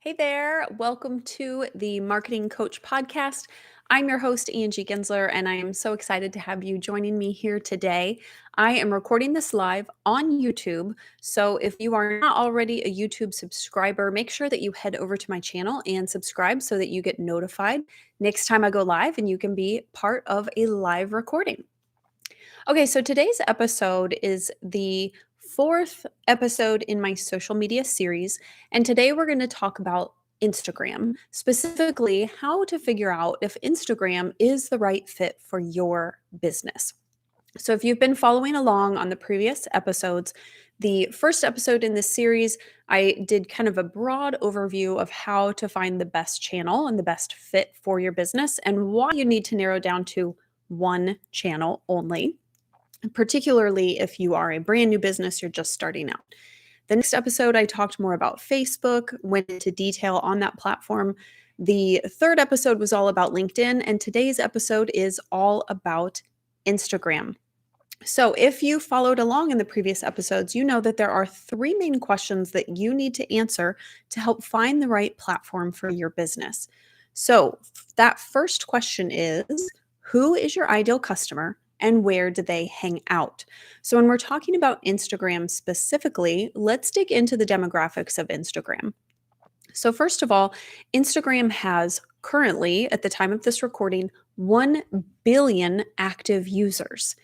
Hey there, welcome to the Marketing Coach Podcast. I'm your host, Angie Gensler, and I am so excited to have you joining me here today. I am recording this live on YouTube. So if you are not already a YouTube subscriber, make sure that you head over to my channel and subscribe so that you get notified next time I go live and you can be part of a live recording. Okay, so today's episode is the fourth episode in my social media series. And today we're going to talk about Instagram, specifically how to figure out if Instagram is the right fit for your business. So, if you've been following along on the previous episodes, the first episode in this series, I did kind of a broad overview of how to find the best channel and the best fit for your business and why you need to narrow down to one channel only, particularly if you are a brand new business, you're just starting out. The next episode, I talked more about Facebook, went into detail on that platform. The third episode was all about LinkedIn, and today's episode is all about Instagram. So, if you followed along in the previous episodes, you know that there are three main questions that you need to answer to help find the right platform for your business. So, that first question is, who is your ideal customer and where do they hang out? So, when we're talking about Instagram specifically, let's dig into the demographics of Instagram. So, first of all, Instagram has currently, at the time of this recording, 1 billion active users,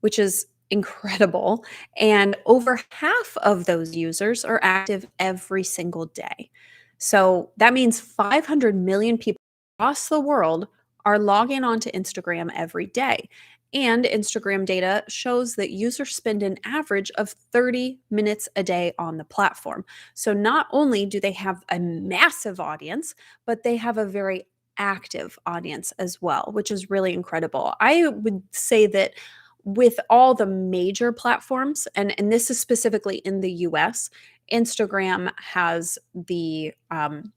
which is incredible. And over half of those users are active every single day. So, that means 500 million people across the world are logging onto Instagram every day. And Instagram data shows that users spend an average of 30 minutes a day on the platform. So not only do they have a massive audience, but they have a very active audience as well, which is really incredible. I would say that with all the major platforms, and this is specifically in the US, Instagram has the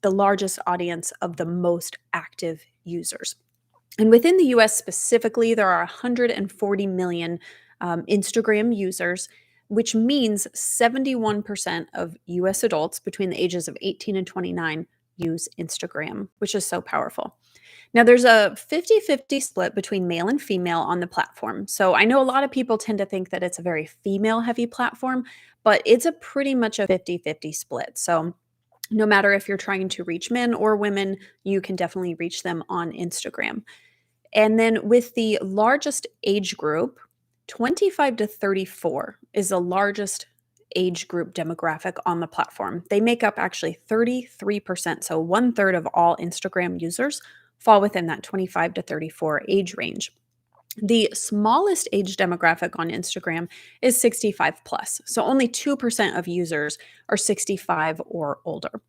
largest audience of the most active users. And within the US specifically, there are 140 million Instagram users, which means 71% of US adults between the ages of 18 and 29 use Instagram, which is so powerful. Now, there's a 50-50 split between male and female on the platform. So I know a lot of people tend to think that it's a very female heavy platform, but it's a pretty much a 50-50 split. So no matter if you're trying to reach men or women, you can definitely reach them on Instagram. And then with the largest age group, 25 to 34 is the largest age group demographic on the platform. They make up actually 33%. So one third of all Instagram users fall within that 25 to 34 age range. The smallest age demographic on Instagram is 65 plus. So only 2% of users are 65 or older.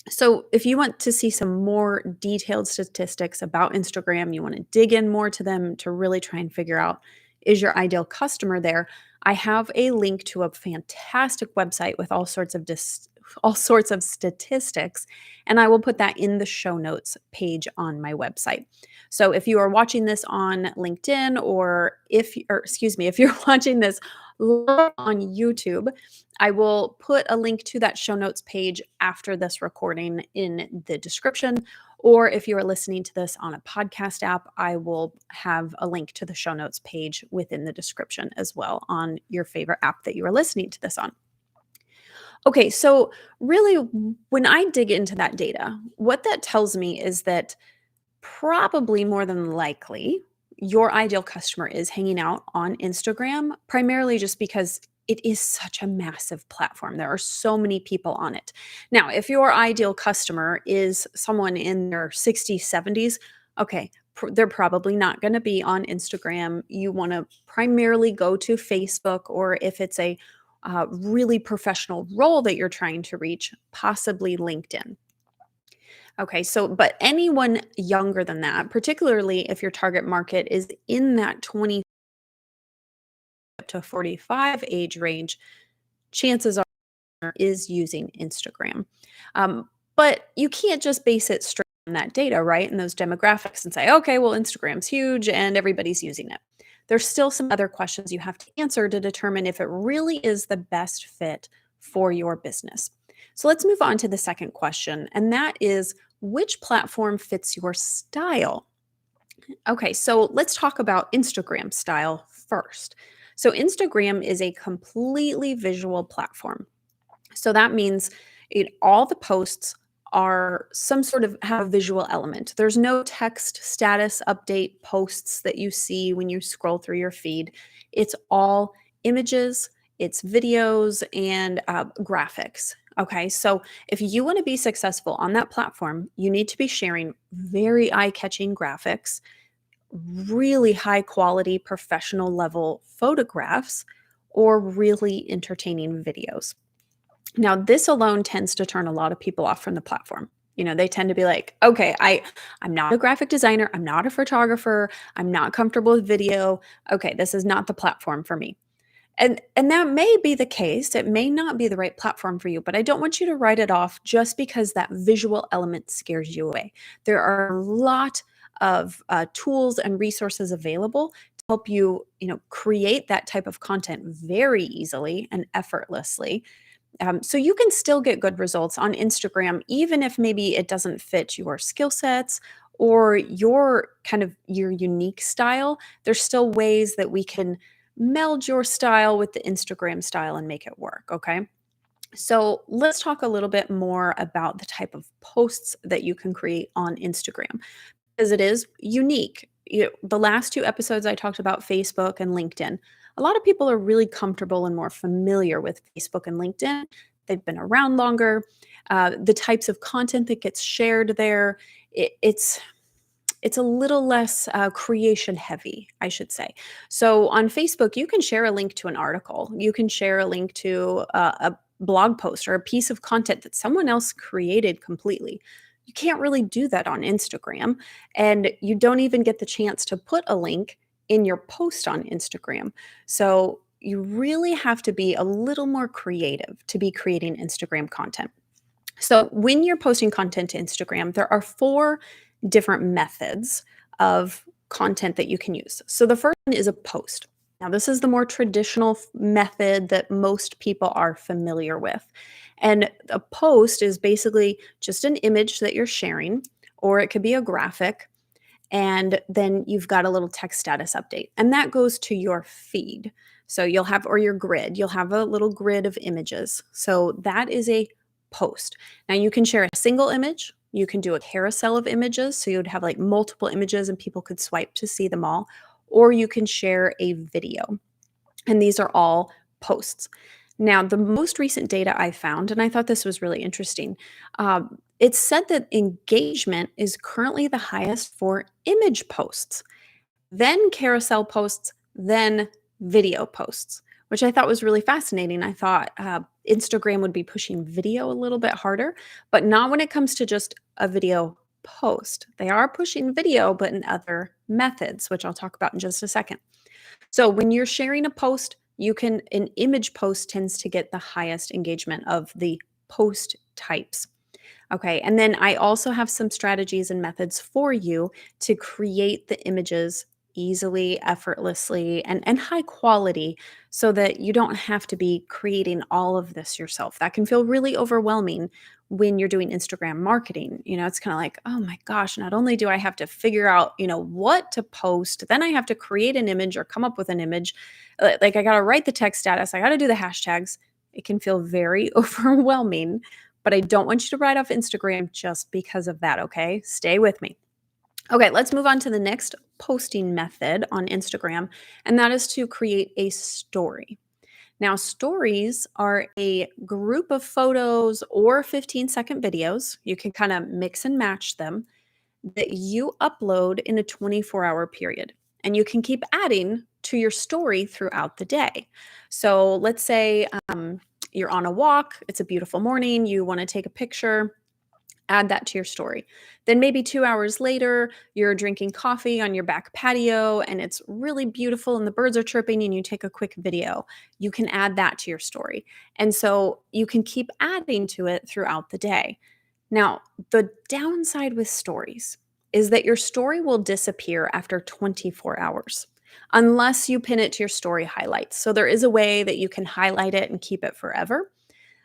So, if you want to see some more detailed statistics about Instagram, you want to dig in more to them to really try and figure out, is your ideal customer there? I have a link to a fantastic website with all sorts of statistics, and I will put that in the show notes page on my website. So if you are watching this on LinkedIn, if you're watching this live on YouTube, I will put a link to that show notes page after this recording in the description. Or if you are listening to this on a podcast app, I will have a link to the show notes page within the description as well on your favorite app that you are listening to this on. Okay, so really, when I dig into that data, what that tells me is that probably more than likely, your ideal customer is hanging out on Instagram, primarily just because it is such a massive platform. There are so many people on it. Now, if your ideal customer is someone in their 60s, 70s, okay, they're probably not going to be on Instagram. You want to primarily go to Facebook, or if it's a really professional role that you're trying to reach, possibly LinkedIn. Okay, so but anyone younger than that, particularly if your target market is in that 20 to 45 age range, chances are is using Instagram. But you can't just base it straight on that data, right? And those demographics and say, okay, well, Instagram's huge and everybody's using it. There's still some other questions you have to answer to determine if it really is the best fit for your business. So let's move on to the second question, and that is which platform fits your style? Okay, so let's talk about Instagram style first. So, Instagram is a completely visual platform. So that means all the posts are some sort of have a visual element. There's no text status update posts that you see when you scroll through your feed. It's all images, it's videos, and graphics. Okay, so if you want to be successful on that platform, you need to be sharing very eye catching graphics, really high quality professional level photographs, or really entertaining videos. Now, this alone tends to turn a lot of people off from the platform. They tend to be like, "Okay, I'm not a graphic designer, I'm not a photographer, I'm not comfortable with video. Okay, this is not the platform for me." And that may be the case. It may not be the right platform for you, but I don't want you to write it off just because that visual element scares you away. There are a lot of tools and resources available to help you, create that type of content very easily and effortlessly, so you can still get good results on Instagram, even if maybe it doesn't fit your skill sets or your kind of your unique style. There's still ways that we can meld your style with the Instagram style and make it work. Okay. So let's talk a little bit more about the type of posts that you can create on Instagram because it is unique. The last two episodes I talked about Facebook and LinkedIn. A lot of people are really comfortable and more familiar with Facebook and LinkedIn. They've been around longer. The types of content that gets shared there, it's a little less creation heavy, I should say. So on Facebook, you can share a link to an article. You can share a link to a blog post or a piece of content that someone else created completely. You can't really do that on Instagram. And you don't even get the chance to put a link in your post on Instagram. So you really have to be a little more creative to be creating Instagram content. So, when you're posting content to Instagram, there are four different methods of content that you can use. So, the first one is a post. Now, this is the more traditional method that most people are familiar with. And a post is basically just an image that you're sharing, or it could be a graphic, and then you've got a little text status update, and that goes to your feed. So you'll have, or your grid, you'll have a little grid of images. So that is a post. Now you can share a single image, you can do a carousel of images. So you would have like multiple images and people could swipe to see them all, or you can share a video. And these are all posts. Now, the most recent data I found, and I thought this was really interesting, it said that engagement is currently the highest for image posts, then carousel posts, then video posts, which I thought was really fascinating. I thought Instagram would be pushing video a little bit harder, but not when it comes to just a video post. They are pushing video, but in other methods, which I'll talk about in just a second. So when you're sharing a post, an image post tends to get the highest engagement of the post types. Okay. And then I also have some strategies and methods for you to create the images easily, effortlessly, and high quality so that you don't have to be creating all of this yourself. That can feel really overwhelming when you're doing Instagram marketing. It's kind of like, oh my gosh, not only do I have to figure out, what to post, then I have to create an image or come up with an image. Like I got to write the text status, I got to do the hashtags. It can feel very overwhelming, but I don't want you to write off Instagram just because of that, okay? Stay with me. Okay, let's move on to the next posting method on Instagram, and that is to create a story. Now, stories are a group of photos or 15-second videos. You can kind of mix and match them that you upload in a 24-hour period. And you can keep adding to your story throughout the day. So let's say you're on a walk, it's a beautiful morning, you want to take a picture, add that to your story. Then maybe 2 hours later, you're drinking coffee on your back patio and it's really beautiful and the birds are chirping and you take a quick video. You can add that to your story. And so you can keep adding to it throughout the day. Now, the downside with stories is that your story will disappear after 24 hours unless you pin it to your story highlights. So there is a way that you can highlight it and keep it forever.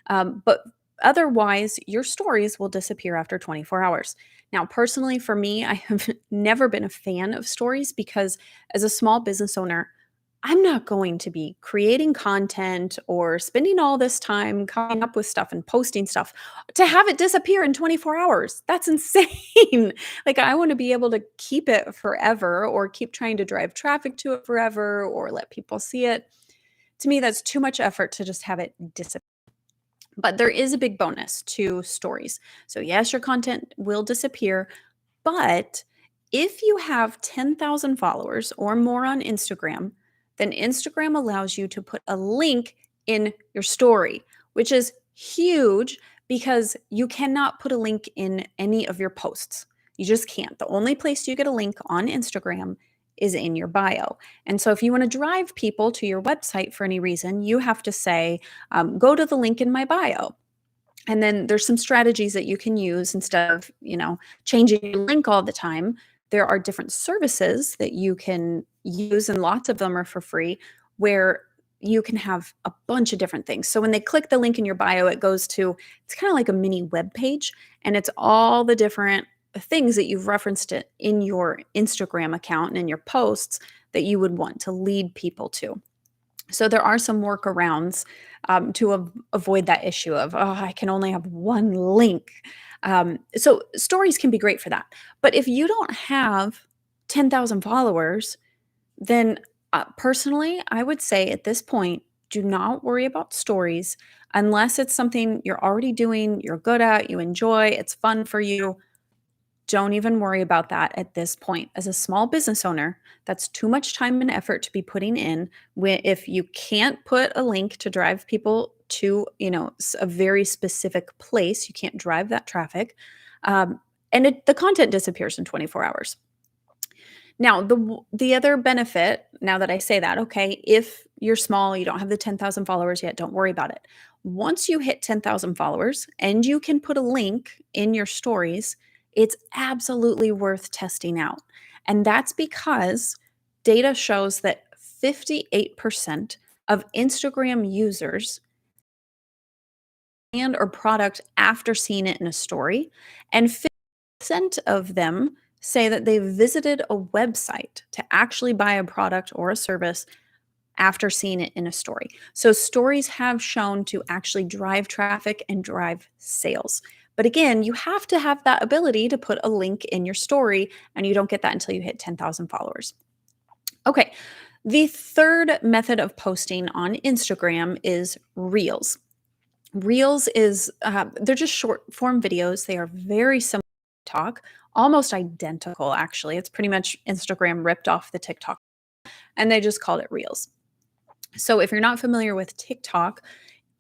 But Otherwise, your stories will disappear after 24 hours. Now, personally, for me, I have never been a fan of stories because as a small business owner, I'm not going to be creating content or spending all this time coming up with stuff and posting stuff to have it disappear in 24 hours. That's insane. Like, I want to be able to keep it forever or keep trying to drive traffic to it forever or let people see it. To me, that's too much effort to just have it disappear. But there is a big bonus to stories. So, yes, your content will disappear, but if you have 10,000 followers or more on Instagram, then Instagram allows you to put a link in your story, which is huge because you cannot put a link in any of your posts. You just can't. The only place you get a link on Instagram is in your bio. And so if you want to drive people to your website for any reason, you have to say, go to the link in my bio. And then there's some strategies that you can use instead of, changing your link all the time. There are different services that you can use, and lots of them are for free, where you can have a bunch of different things. So when they click the link in your bio, it goes to, it's kind of like a mini web page, and it's all the different things that you've referenced it in your Instagram account and in your posts that you would want to lead people to. So there are some workarounds to avoid that issue of, oh, I can only have one link. So stories can be great for that. But if you don't have 10,000 followers, then personally, I would say at this point, do not worry about stories unless it's something you're already doing, you're good at, you enjoy, it's fun for you. Don't even worry about that at this point. As a small business owner, that's too much time and effort to be putting in. If you can't put a link to drive people to, a very specific place, you can't drive that traffic, and the content disappears in 24 hours. Now, the other benefit, now that I say that, okay, if you're small, you don't have the 10,000 followers yet, don't worry about it. Once you hit 10,000 followers and you can put a link in your stories, it's absolutely worth testing out. And that's because data shows that 58% of Instagram users and or product after seeing it in a story, and 50% of them say that they visited a website to actually buy a product or a service after seeing it in a story. So stories have shown to actually drive traffic and drive sales. But again, you have to have that ability to put a link in your story, and you don't get that until you hit 10,000 followers. Okay, the third method of posting on Instagram is Reels. Reels is, they're just short form videos. They are very similar to TikTok, almost identical, actually. It's pretty much Instagram ripped off the TikTok, and they just called it Reels. So if you're not familiar with TikTok,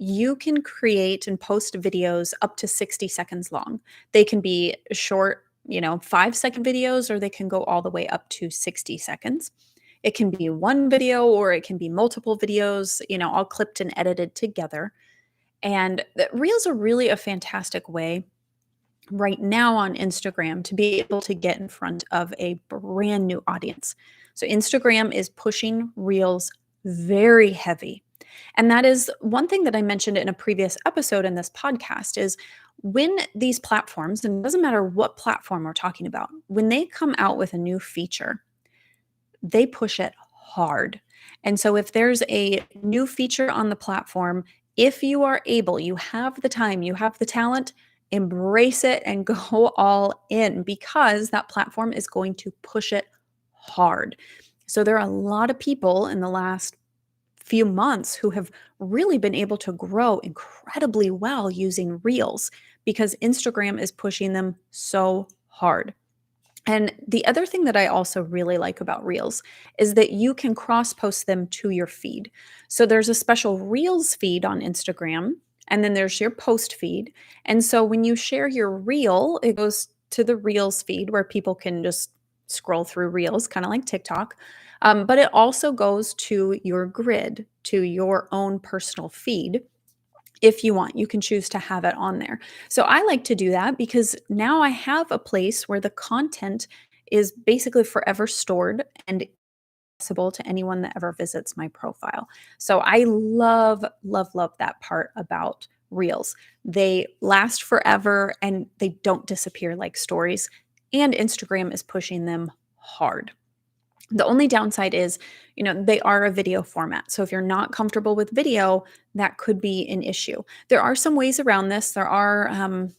you can create and post videos up to 60 seconds long. They can be short, 5-second videos, or they can go all the way up to 60 seconds. It can be one video or it can be multiple videos, all clipped and edited together. And Reels are really a fantastic way right now on Instagram to be able to get in front of a brand new audience. So Instagram is pushing Reels very heavy. And that is one thing that I mentioned in a previous episode in this podcast is when these platforms, and it doesn't matter what platform we're talking about, when they come out with a new feature, they push it hard. And so if there's a new feature on the platform, if you are able, you have the time, you have the talent, embrace it and go all in because that platform is going to push it hard. So there are a lot of people in the last few months who have really been able to grow incredibly well using Reels because Instagram is pushing them so hard. And the other thing that I also really like about Reels is that you can cross post them to your feed. So there's a special Reels feed on Instagram, and then there's your post feed. And so when you share your Reel, it goes to the Reels feed where people can just scroll through Reels, kind of like TikTok. But it also goes to your grid, to your own personal feed. If you want, you can choose to have it on there. So I like to do that because now I have a place where the content is basically forever stored and accessible to anyone that ever visits my profile. So I love, love, love that part about Reels. They last forever and they don't disappear like stories. And Instagram is pushing them hard. The only downside is, they are a video format. So if you're not comfortable with video, that could be an issue. There are some ways around this. There's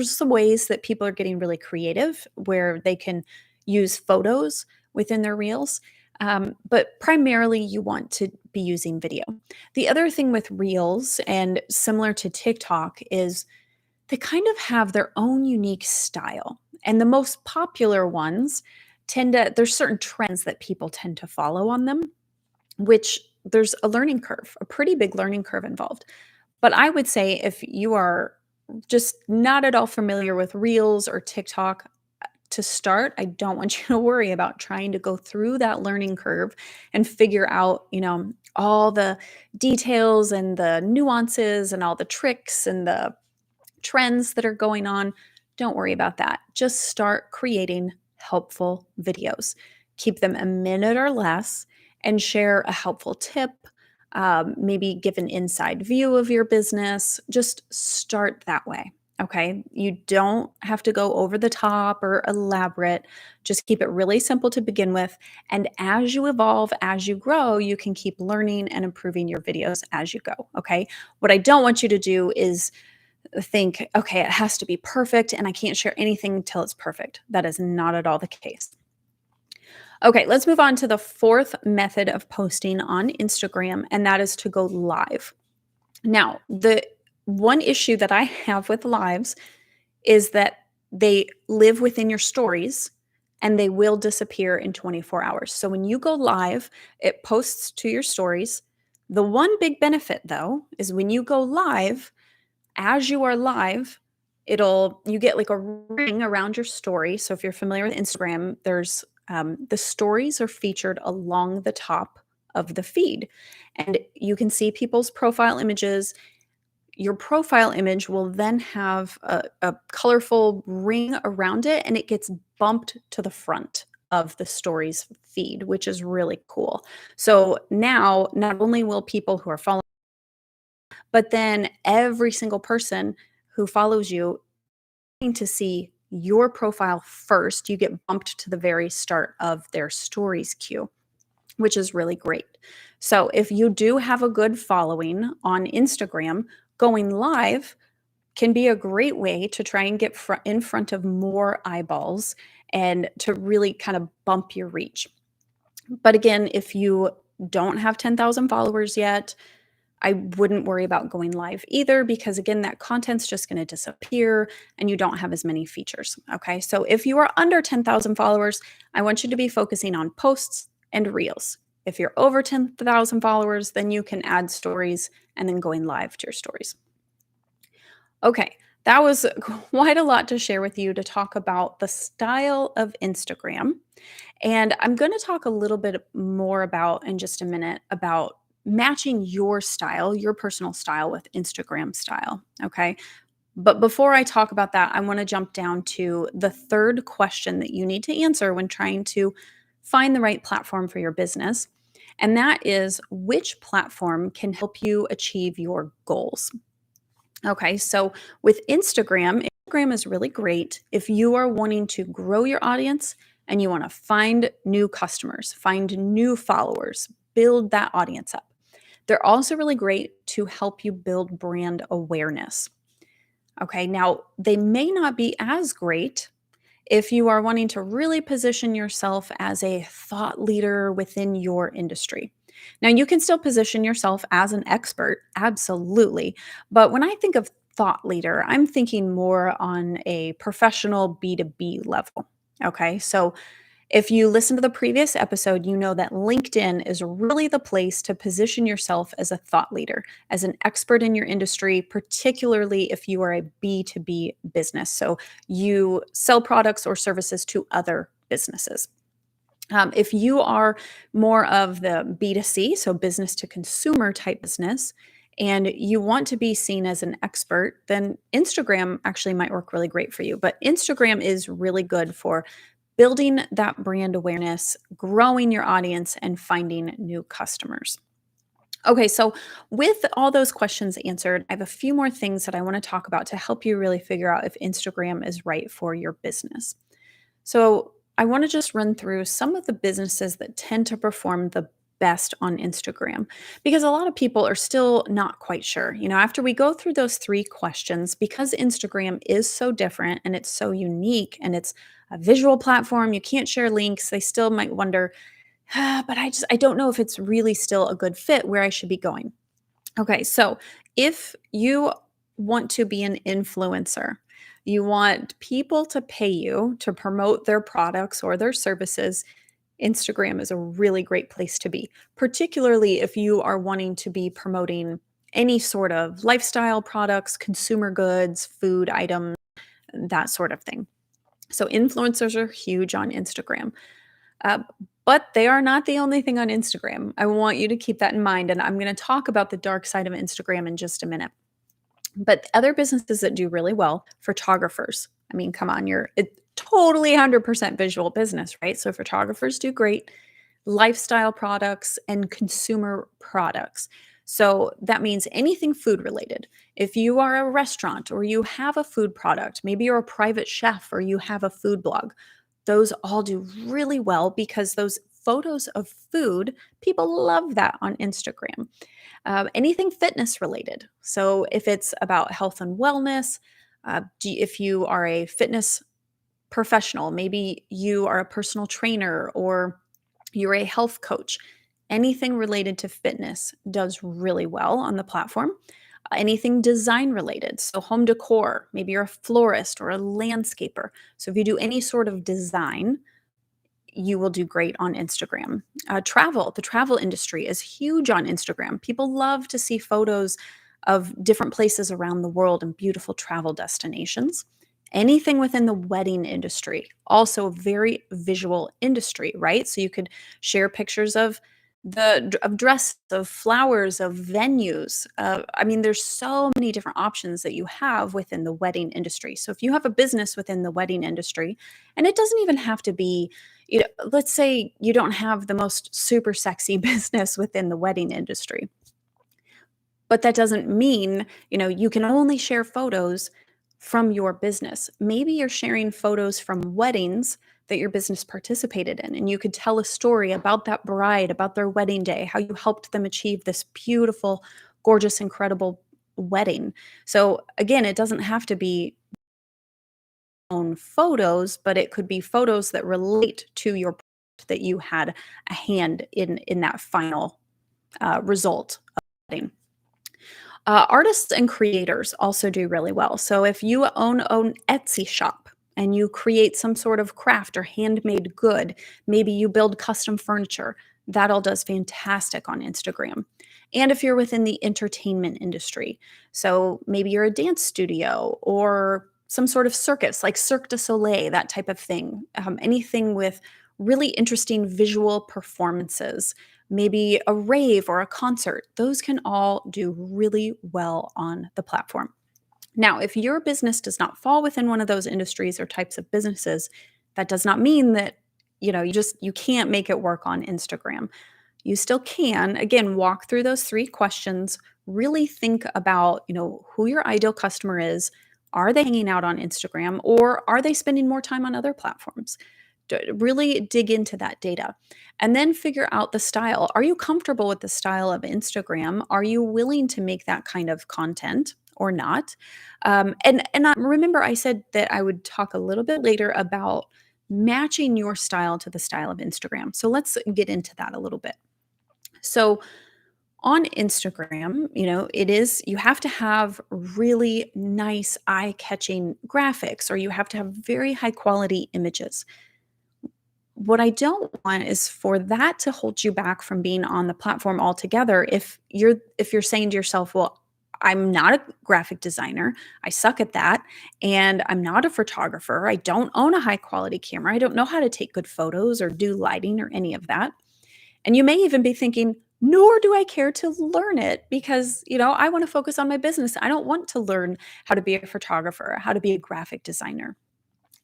some ways that people are getting really creative where they can use photos within their reels. But primarily, you want to be using video. The other thing with reels, and similar to TikTok, is they kind of have their own unique style. And the most popular ones there's certain trends that people tend to follow on them, which there's a learning curve, a pretty big learning curve involved. But I would say if you are just not at all familiar with Reels or TikTok, to start, I don't want you to worry about trying to go through that learning curve and figure out, all the details and the nuances and all the tricks and the trends that are going on. Don't worry about that. Just start creating helpful videos. Keep them a minute or less and share a helpful tip. Maybe give an inside view of your business. Just start that way. Okay. You don't have to go over the top or elaborate. Just keep it really simple to begin with. And as you evolve, as you grow, you can keep learning and improving your videos as you go. Okay. What I don't want you to do is think, okay, it has to be perfect and I can't share anything until it's perfect. That is not at all the case. Okay, let's move on to the fourth method of posting on Instagram, and that is to go live. Now, the one issue that I have with lives is that they live within your stories and they will disappear in 24 hours. So when you go live, it posts to your stories. The one big benefit, though, is when you go live, as you are live, you get like a ring around your story. So if you're familiar with Instagram, there's the stories are featured along the top of the feed, and you can see people's profile images. Your profile image will then have a colorful ring around it, and it gets bumped to the front of the stories feed, which is really cool. So now, not only will people who are following, but then every single person who follows you to see your profile first. You get bumped to the very start of their stories queue, which is really great. So if you do have a good following on Instagram, going live can be a great way to try and get in front of more eyeballs and to really kind of bump your reach. But again, if you don't have 10,000 followers yet, I wouldn't worry about going live either, because again, that content's just going to disappear and you don't have as many features. Okay. So if you are under 10,000 followers, I want you to be focusing on posts and reels. If you're over 10,000 followers, then you can add stories and then going live to your stories. Okay. That was quite a lot to share with you to talk about the style of Instagram. And I'm going to talk a little bit more about in just a minute about matching your style, your personal style with Instagram style. Okay. But before I talk about that, I want to jump down to the third question that you need to answer when trying to find the right platform for your business. And that is, which platform can help you achieve your goals? Okay. So with Instagram is really great if you are wanting to grow your audience and you want to find new customers, find new followers, build that audience up. They're also really great to help you build brand awareness. Okay, now they may not be as great if you are wanting to really position yourself as a thought leader within your industry. Now, you can still position yourself as an expert, absolutely. But when I think of thought leader, I'm thinking more on a professional B2B level. Okay, so if you listen to the previous episode, you know that LinkedIn is really the place to position yourself as a thought leader, as an expert in your industry, particularly if you are a B2B business. So you sell products or services to other businesses. If you are more of the B2C, so business to consumer type business, and you want to be seen as an expert, then Instagram actually might work really great for you. But Instagram is really good for building that brand awareness, growing your audience, and finding new customers. Okay, so with all those questions answered, I have a few more things that I want to talk about to help you really figure out if Instagram is right for your business. So, I want to just run through some of the businesses that tend to perform the best on Instagram because a lot of people are still not quite sure. After we go through those three questions, because Instagram is so different and it's so unique and it's a visual platform, you can't share links, they still might wonder, but I don't know if it's really still a good fit where I should be going. Okay, so if you want to be an influencer, you want people to pay you to promote their products or their services, Instagram is a really great place to be, particularly if you are wanting to be promoting any sort of lifestyle products, consumer goods, food items, that sort of thing. So, influencers are huge on Instagram. Uh, but they are not the only thing on Instagram. I want you to keep that in mind. And I'm going to talk about the dark side of Instagram in just a minute. But other businesses that do really well, photographers. I mean, come on, you're a totally 100% visual business, right? So photographers do great. Lifestyle products and consumer products. So that means anything food related. If you are a restaurant or you have a food product, maybe you're a private chef or you have a food blog, those all do really well because those photos of food, people love that on Instagram. Anything fitness related. So if it's about health and wellness, if you are a fitness professional, maybe you are a personal trainer or you're a health coach, anything related to fitness does really well on the platform. Anything design related, so home decor, maybe you're a florist or a landscaper. So if you do any sort of design, you will do great on Instagram. Travel, the travel industry is huge on Instagram. People love to see photos of different places around the world and beautiful travel destinations. Anything within the wedding industry, also a very visual industry, right? So you could share pictures of of dress, of flowers, of venues. I mean, there's so many different options that you have within the wedding industry. So if you have a business within the wedding industry, and it doesn't even have to be, let's say you don't have the most super sexy business within the wedding industry, but that doesn't mean, you can only share photos from your business. Maybe you're sharing photos from weddings that your business participated in, and you could tell a story about that bride, about their wedding day, how you helped them achieve this beautiful, gorgeous, incredible wedding. So again, it doesn't have to be own photos, but it could be photos that relate to your product that you had a hand in that final result of the wedding. Artists and creators also do really well. So if you own an Etsy shop and you create some sort of craft or handmade good, maybe you build custom furniture, that all does fantastic on Instagram. And if you're within the entertainment industry, so maybe you're a dance studio or some sort of circus like Cirque du Soleil, that type of thing, anything with really interesting visual performances, maybe a rave or a concert, those can all do really well on the platform. Now, if your business does not fall within one of those industries or types of businesses, that does not mean that you can't make it work on Instagram. You still can, again, walk through those three questions, really think about, who your ideal customer is. Are they hanging out on Instagram or are they spending more time on other platforms? Really dig into that data and then figure out the style. Are you comfortable with the style of Instagram? Are you willing to make that kind of content or not? Remember, I said that I would talk a little bit later about matching your style to the style of Instagram. So let's get into that a little bit. So on Instagram, you have to have really nice eye-catching graphics or you have to have very high quality images. What I don't want is for that to hold you back from being on the platform altogether if you're saying to yourself, "Well, I'm not a graphic designer. I suck at that, and I'm not a photographer. I don't own a high quality camera. I don't know how to take good photos or do lighting or any of that." And you may even be thinking, "Nor do I care to learn it because, I want to focus on my business. I don't want to learn how to be a photographer, how to be a graphic designer."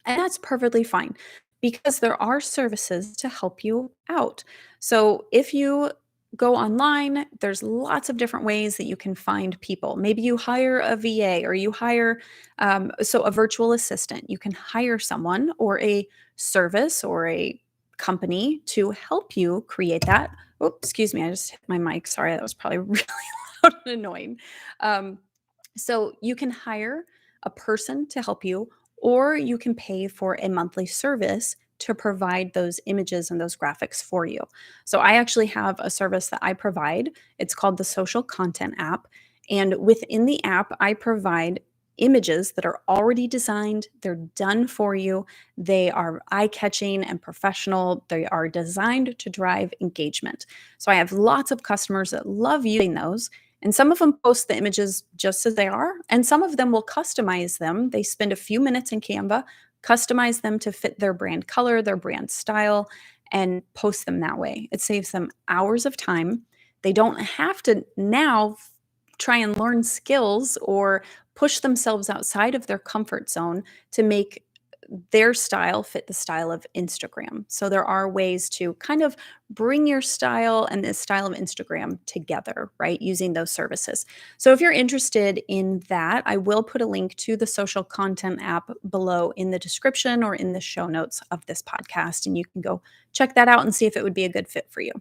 And that's perfectly fine because there are services to help you out. So if you go online. There's lots of different ways that you can find people. Maybe you hire a VA or you hire a virtual assistant. You can hire someone or a service or a company to help you create that. Oh, excuse me, I just hit my mic. Sorry, that was probably really loud and annoying. Um, so you can hire a person to help you, or you can pay for a monthly service to provide those images and those graphics for you. So I actually have a service that I provide. It's called the Social Content app. And within the app, I provide images that are already designed, they're done for you, they are eye catching and professional, they are designed to drive engagement. So I have lots of customers that love using those. And some of them post the images just as they are, and some of them will customize them. They spend a few minutes in Canva, customize them to fit their brand color, their brand style, and post them that way. It saves them hours of time. They don't have to now try and learn skills or push themselves outside of their comfort zone to make their style fit the style of Instagram. So there are ways to kind of bring your style and the style of Instagram together, right? Using those services. So if you're interested in that, I will put a link to the social content app below in the description or in the show notes of this podcast. And you can go check that out and see if it would be a good fit for you.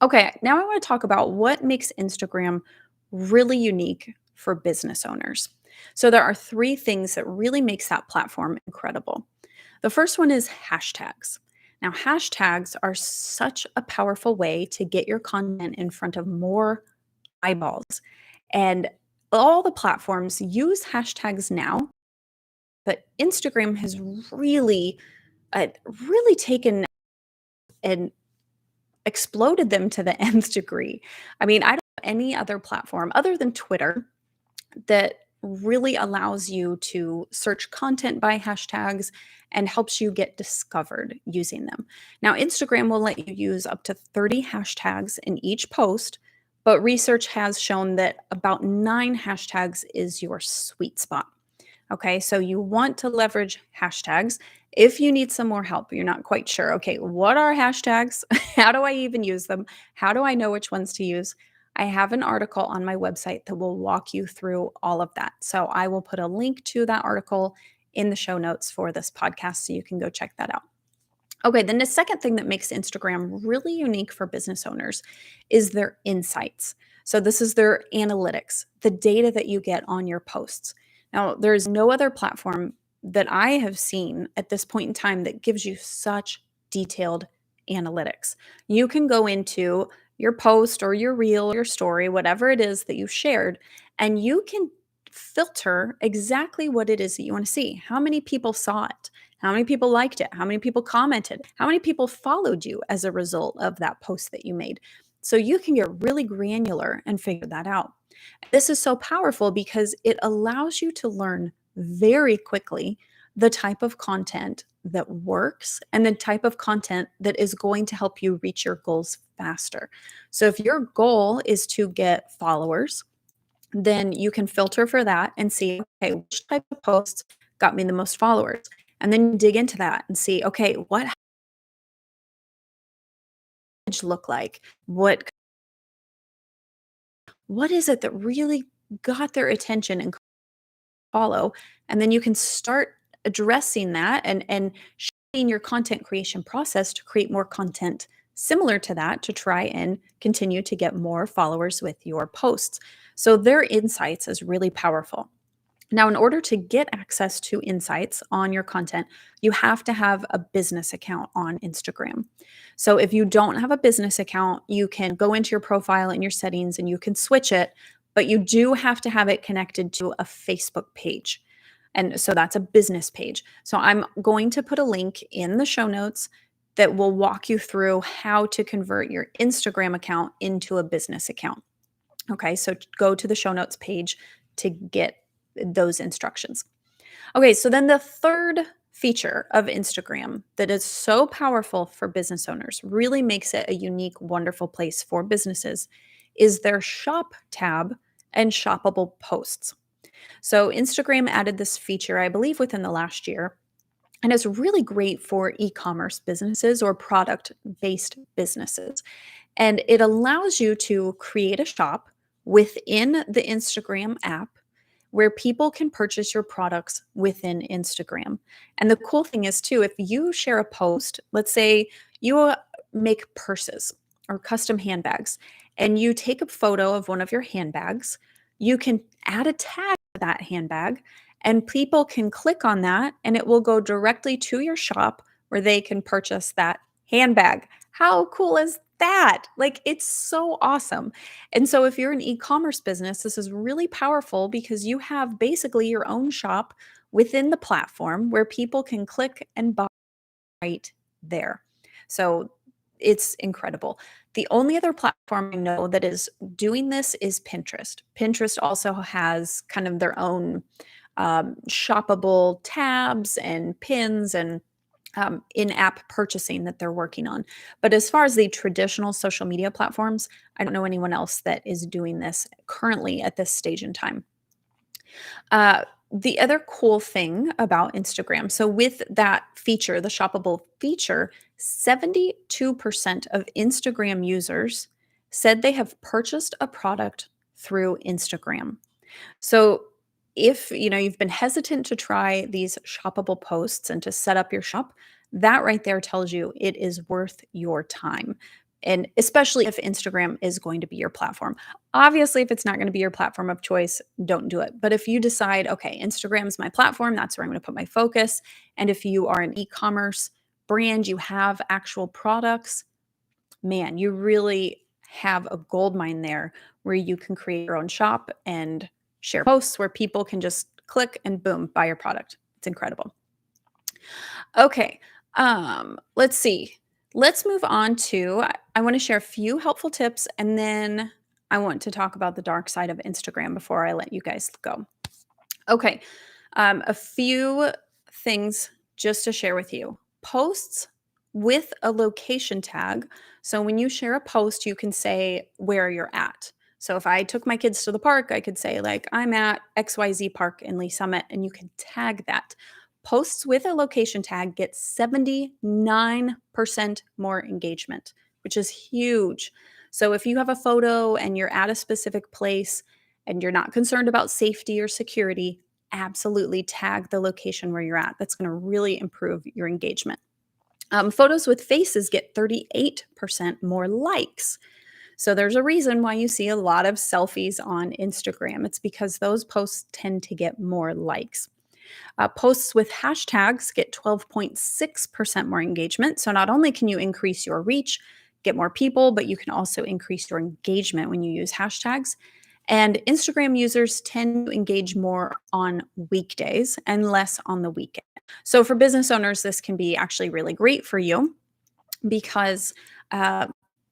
Okay, now I want to talk about what makes Instagram really unique for business owners. So there are three things that really makes that platform incredible. The first one is hashtags. Now, hashtags are such a powerful way to get your content in front of more eyeballs. And all the platforms use hashtags now, but Instagram has really taken and exploded them to the nth degree. I mean, I don't know any other platform other than Twitter that really allows you to search content by hashtags and helps you get discovered using them. Now, Instagram will let you use up to 30 hashtags in each post, but research has shown that about 9 hashtags is your sweet spot. Okay, so you want to leverage hashtags. If you need some more help, you're not quite sure, okay, what are hashtags? How do I even use them? How do I know which ones to use? I have an article on my website that will walk you through all of that. So I will put a link to that article in the show notes for this podcast so you can go check that out. Okay, then the second thing that makes Instagram really unique for business owners is their insights. So, this is their analytics, the data that you get on your posts. Now, there's no other platform that I have seen at this point in time that gives you such detailed analytics. You can go into your post or your reel, or your story, whatever it is that you shared, and you can filter exactly what it is that you want to see. How many people saw it? How many people liked it? How many people commented? How many people followed you as a result of that post that you made? So you can get really granular and figure that out. This is so powerful because it allows you to learn very quickly the type of content that works and the type of content that is going to help you reach your goals faster. So if your goal is to get followers, then you can filter for that and see, okay, which type of posts got me the most followers. And then dig into that and see, okay, what image look like? What is it that really got their attention and follow? And then you can start addressing that and shaping your content creation process to create more content similar to that to try and continue to get more followers with your posts. So their insights is really powerful. Now, in order to get access to insights on your content, you have to have a business account on Instagram. So, if you don't have a business account, you can go into your profile and your settings and you can switch it, but you do have to have it connected to a Facebook page. And so that's a business page. So, I'm going to put a link in the show notes that will walk you through how to convert your Instagram account into a business account. Okay, so go to the show notes page to get those instructions. Okay, so then the third feature of Instagram that is so powerful for business owners, really makes it a unique, wonderful place for businesses, is their shop tab and shoppable posts. So Instagram added this feature, I believe, within the last year. And it's really great for e commerce businesses or product based businesses. And it allows you to create a shop within the Instagram app where people can purchase your products within Instagram. And the cool thing is, too, if you share a post, let's say you make purses or custom handbags, and you take a photo of one of your handbags, you can add a tag to that handbag, and people can click on that, and it will go directly to your shop where they can purchase that handbag. How cool is that? Like, it's so awesome. And so, if you're an e commerce business, this is really powerful because you have basically your own shop within the platform where people can click and buy right there. So, it's incredible. The only other platform I know that is doing this is Pinterest. Pinterest also has kind of their own shoppable tabs and pins and in-app purchasing that they're working on. But as far as the traditional social media platforms, I don't know anyone else that is doing this currently at this stage in time. Uh, the other cool thing about Instagram, so with that feature, the shoppable feature, 72% of Instagram users said they have purchased a product through Instagram. So if, you've been hesitant to try these shoppable posts and to set up your shop, that right there tells you it is worth your time. And especially if Instagram is going to be your platform. Obviously, if it's not going to be your platform of choice, don't do it. But if you decide, okay, Instagram is my platform, that's where I'm going to put my focus. And if you are an e-commerce brand, you have actual products, man, you really have a gold mine there where you can create your own shop and share posts where people can just click and boom, buy your product. It's incredible. Okay, let's see. Let's move on to I want to share a few helpful tips and then I want to talk about the dark side of Instagram before I let you guys go. Okay, a few things just to share with you. Posts with a location tag. So when you share a post, you can say where you're at. So if I took my kids to the park, I could say, like, I'm at XYZ Park in Lee Summit, and you can tag that. Posts with a location tag get 79% more engagement, which is huge. So if you have a photo and you're at a specific place and you're not concerned about safety or security, absolutely tag the location where you're at. That's going to really improve your engagement. Photos with faces get 38% more likes. So there's a reason why you see a lot of selfies on Instagram. It's because those posts tend to get more likes. Posts with hashtags get 12.6% more engagement. So not only can you increase your reach, get more people, but you can also increase your engagement when you use hashtags. And Instagram users tend to engage more on weekdays and less on the weekend. So for business owners, this can be actually really great for you because uh,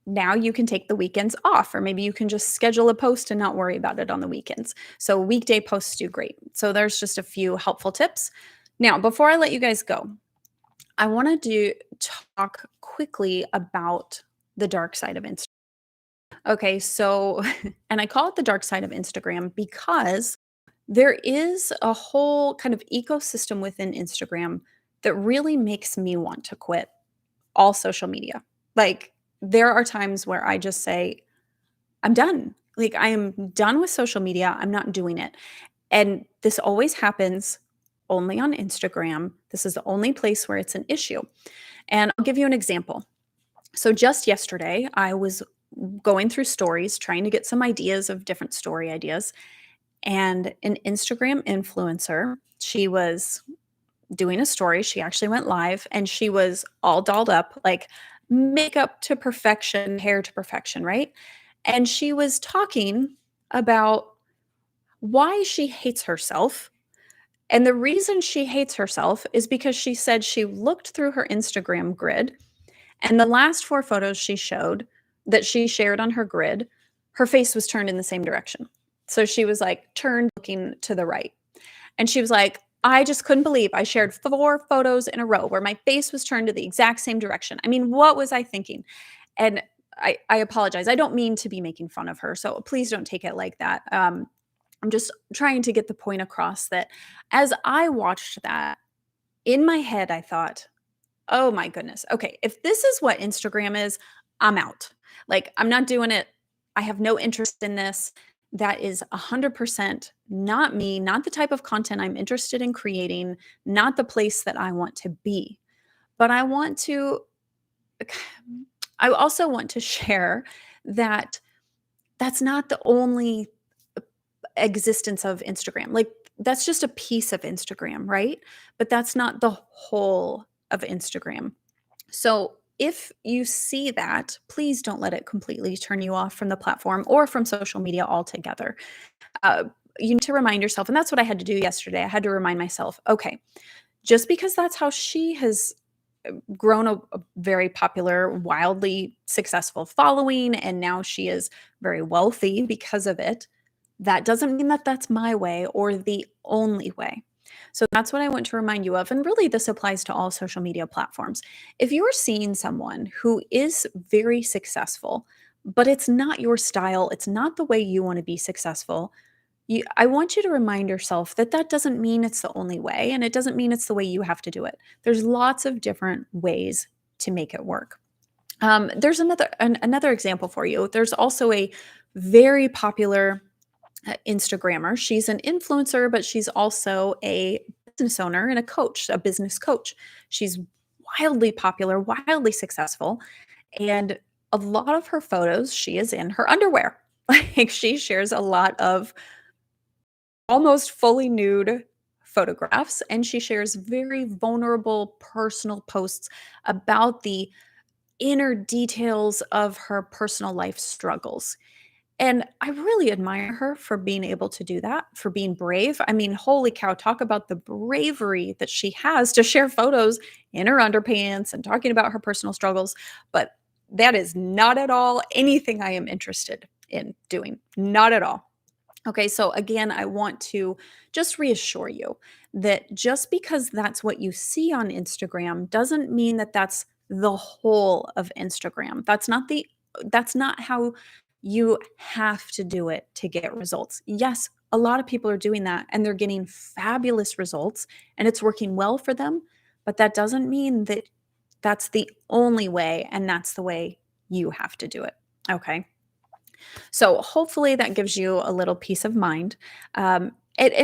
now you can take the weekends off, or maybe you can just schedule a post and not worry about it on the weekends. So weekday posts do great. So there's just a few helpful tips. Now, before I let you guys go, I want to talk quickly about the dark side of Instagram. Okay, so, and I call it the dark side of Instagram because there is a whole kind of ecosystem within Instagram that really makes me want to quit all social media. Like, there are times where I just say, I'm done. Like, I am done with social media. I'm not doing it. And this always happens only on Instagram. This is the only place where it's an issue. And I'll give you an example. So, just yesterday, I was going through stories, trying to get some ideas of different story ideas. And an Instagram influencer, she was doing a story. She actually went live and she was all dolled up, like makeup to perfection, hair to perfection, right? And she was talking about why she hates herself. And the reason she hates herself is because she said she looked through her Instagram grid and the last 4 photos she showed that she shared on her grid, her face was turned in the same direction. So she was like turned looking to the right. And she was like, I just couldn't believe I shared 4 photos in a row where my face was turned to the exact same direction. I mean, what was I thinking? And I apologize. I don't mean to be making fun of her. So please don't take it like that. I'm just trying to get the point across that as I watched that, in my head, I thought, oh my goodness. Okay, if this is what Instagram is, I'm out. Like, I'm not doing it. I have no interest in this. That is 100% not me, not the type of content I'm interested in creating, not the place that I want to be. But I also want to share that that's not the only existence of Instagram. Like, that's just a piece of Instagram, right? But that's not the whole of Instagram. So if you see that, please don't let it completely turn you off from the platform or from social media altogether. Uh, you need to remind yourself, and that's what I had to do yesterday. I had to remind myself, okay, just because that's how she has grown a very popular, wildly successful following, and now she is very wealthy because of it, that doesn't mean that that's my way or the only way. So that's what I want to remind you of. And really, this applies to all social media platforms. If you're seeing someone who is very successful, but it's not your style, it's not the way you want to be successful, I want you to remind yourself that that doesn't mean it's the only way, and it doesn't mean it's the way you have to do it. There's lots of different ways to make it work. There's another example for you. There's also a very popular Instagrammer. She's an influencer, but she's also a business owner and a coach, a business coach. She's wildly popular, wildly successful, and a lot of her photos, she is in her underwear. Like, she shares a lot of almost fully nude photographs, and she shares very vulnerable personal posts about the inner details of her personal life struggles. And I really admire her for being able to do that, for being brave. I mean, holy cow, talk about the bravery that she has to share photos in her underpants and talking about her personal struggles. But that is not at all anything I am interested in doing. Not at all. Okay, so again, I want to just reassure you that just because that's what you see on Instagram doesn't mean that that's the whole of Instagram. That's not how you have to do it to get results. Yes, a lot of people are doing that and they're getting fabulous results and it's working well for them, but that doesn't mean that that's the only way and that's the way you have to do it. Okay? So hopefully that gives you a little peace of mind. And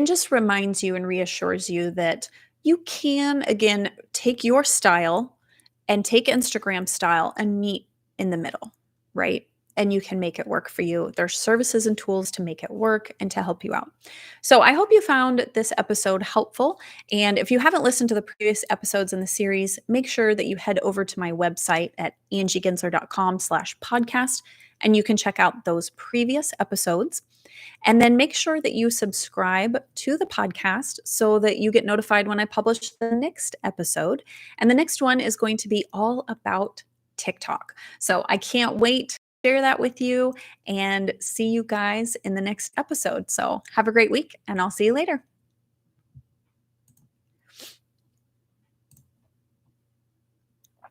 just reminds you and reassures you that you can, again, take your style and take Instagram style and meet in the middle, right? And you can make it work for you. There's services and tools to make it work and to help you out. So I hope you found this episode helpful. And if you haven't listened to the previous episodes in the series, make sure that you head over to my website at angiegensler.com/podcast, and you can check out those previous episodes. And then make sure that you subscribe to the podcast so that you get notified when I publish the next episode. And the next one is going to be all about TikTok. So I can't wait to share that with you and see you guys in the next episode. So have a great week, and I'll see you later.